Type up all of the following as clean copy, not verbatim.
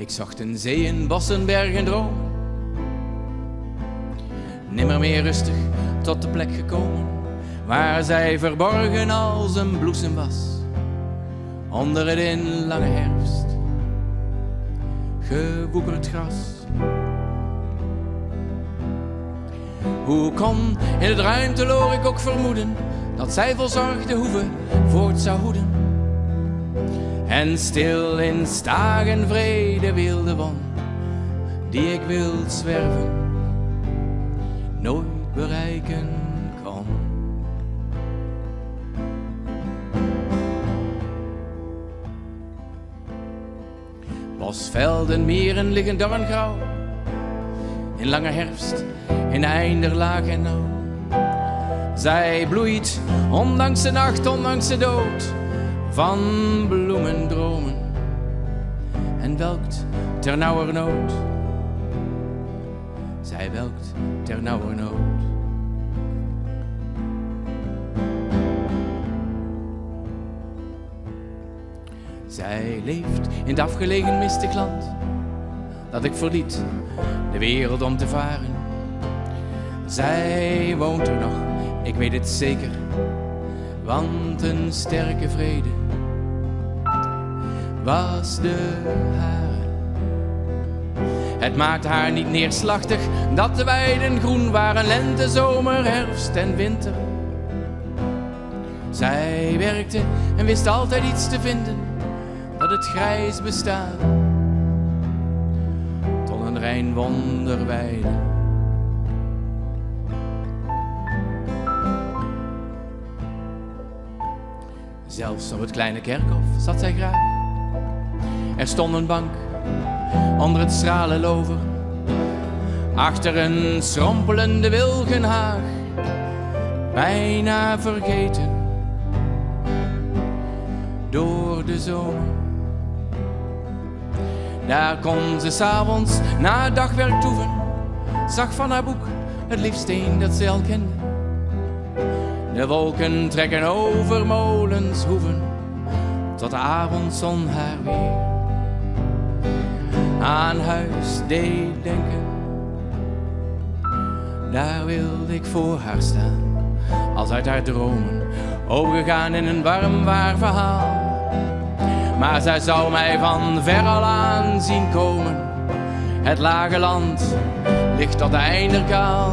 Ik zocht een zee, een bos, een berg, een droom. Nimmer meer rustig tot de plek gekomen, waar zij verborgen als een bloesem was, onder het in lange herfst gewoekerd gras. Hoe kon in het ruimteloor ik ook vermoeden, dat zij vol zorg de hoeve voort zou hoeden, en stil in stagen vrede wilde won, die ik wil zwerven, nooit bereiken kon. Bosvelden, meren liggen doorngrauw, in lange herfst, in einderlaag en nauw. Zij bloeit, ondanks de nacht, ondanks de dood, van bloemendromen, en welkt ter nauwernood. Zij welkt ter nauwernood. Zij leeft in het afgelegen mistig land, dat ik verliet, de wereld om te varen. Zij woont er nog, ik weet het zeker, want een sterke vrede was de hare. Het maakte haar niet neerslachtig dat de weiden groen waren, lente, zomer, herfst en winter. Zij werkte en wist altijd iets te vinden, dat het grijs bestaan tot een rein wonder weide. Zelfs op het kleine kerkhof zat zij graag. Er stond een bank onder het schrale lover, achter een schrompelende wilgenhaag, bijna vergeten door de zomer. Daar kon ze 's avonds na het dagwerk toeven, zag van haar boek het liefste een dat ze al kende. De wolken trekken over molens hoeven, tot de avondzon haar weer aan huis deed denken. Daar wilde ik voor haar staan, als uit haar dromen, overgegaan in een warm waar verhaal. Maar zij zou mij van ver al aan zien komen. Het lage land ligt tot de einderkaal.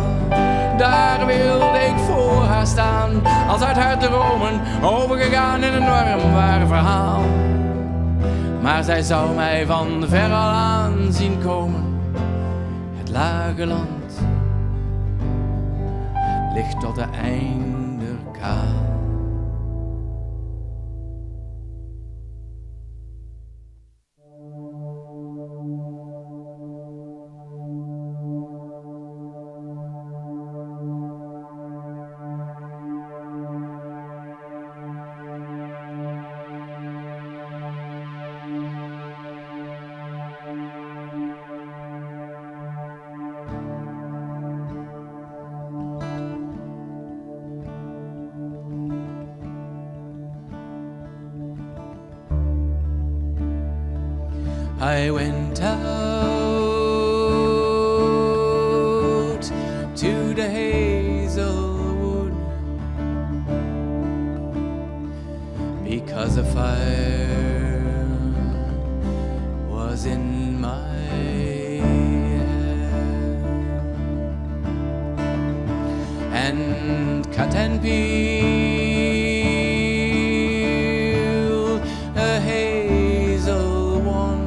Daar wilde ik voor haar staan, als uit haar dromen, overgegaan in een warm waar verhaal. Maar zij zou mij van ver al aan zien komen. Het lage land ligt tot de einderkaal. I went out to the hazelwood because a fire was in my head, and cut and peel a hazel one,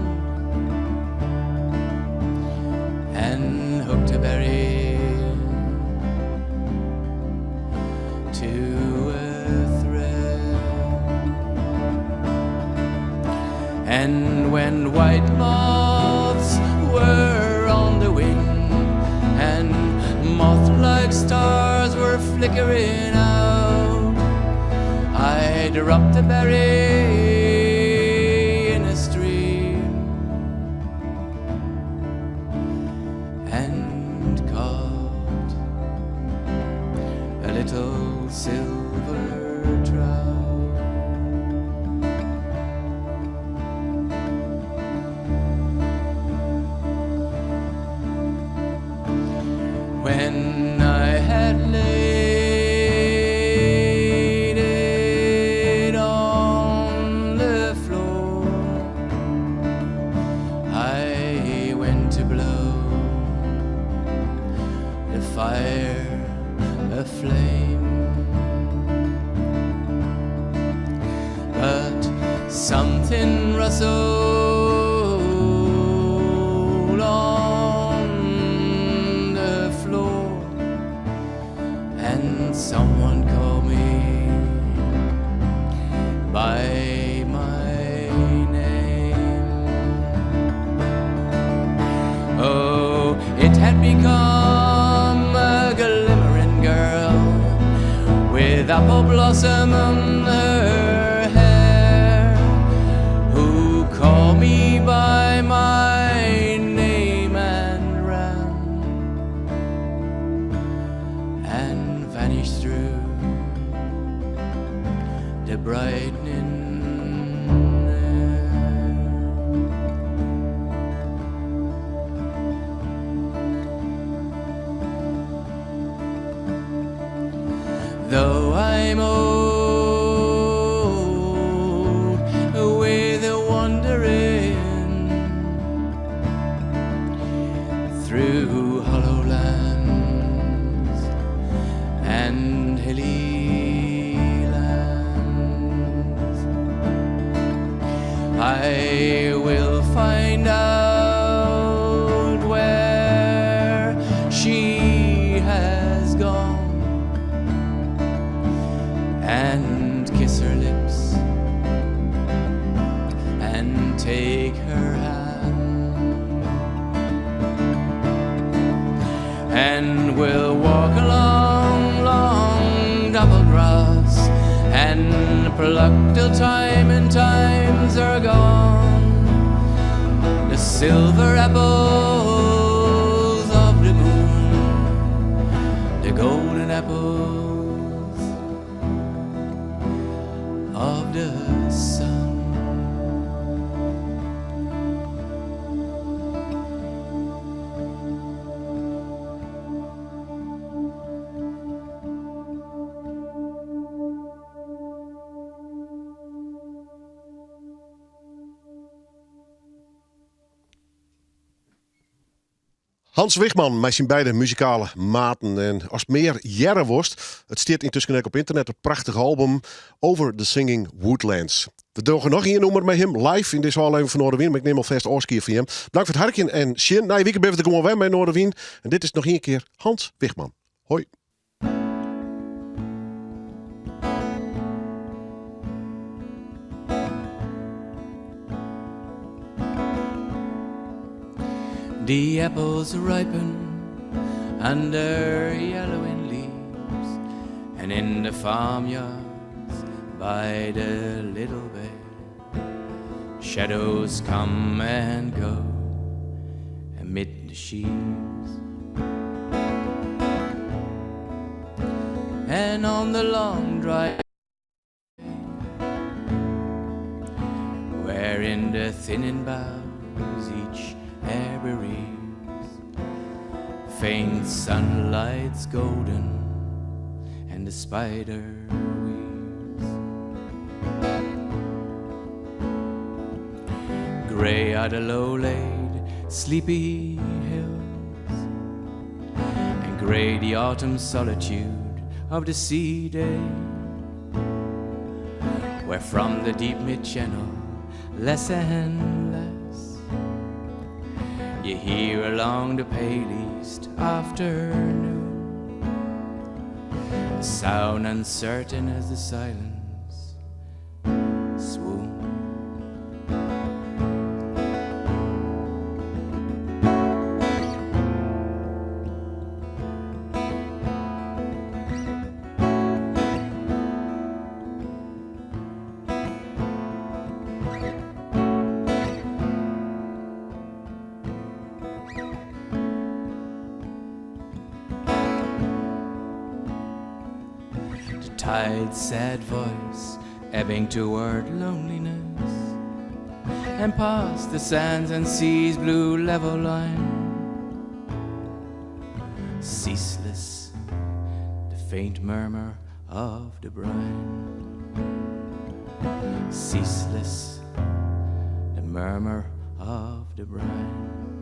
and hooked a berry to a thread. And when white moths were on the wing and moth-like stars were flickering out, I dropped a berry in a stream and caught a little silver trout. something rustled on the floor, and someone called me by my name. Oh, it had become a glimmering girl with apple blossom on her hair, who called me by my name and ran and vanished through the brightening air. Though I'm old with a wandering through hollow lands and hilly lands, I will find out where she has gone and kiss her lips and take her hand, and we'll walk along long double grass and pluck till time and times are gone, the silver apples of the moon, the golden apples of the sun. Hans Wigman met zijn beide muzikale maten. En als het meer jaren worst, het staat intussen ook op internet een prachtig album over de singing Woodlands. We doen nog een nummer met hem live in deze aflevering van Noardewyn, maar ik neem alvast oorskier van hem. Dank voor het hartje en Sjen. Na je weekend ben ik gewoon weer met Noardewyn. En dit is nog een keer Hans Wigman. Hoi. The apples ripen under yellowing leaves, and in the farmyards by the little bay, shadows come and go amid the sheaves. And on the long dry where in the thinning boughs each air bereaves, faint sunlight's golden and the spider weaves. Grey are the low-laid sleepy hills, and grey the autumn solitude of the sea day, where from the deep mid-channel less and less you hear along the pale east afternoon, a sound uncertain as the silence swoon. Tide's sad voice ebbing toward loneliness, and past the sands and seas blue level line, ceaseless the faint murmur of the brine, ceaseless the murmur of the brine.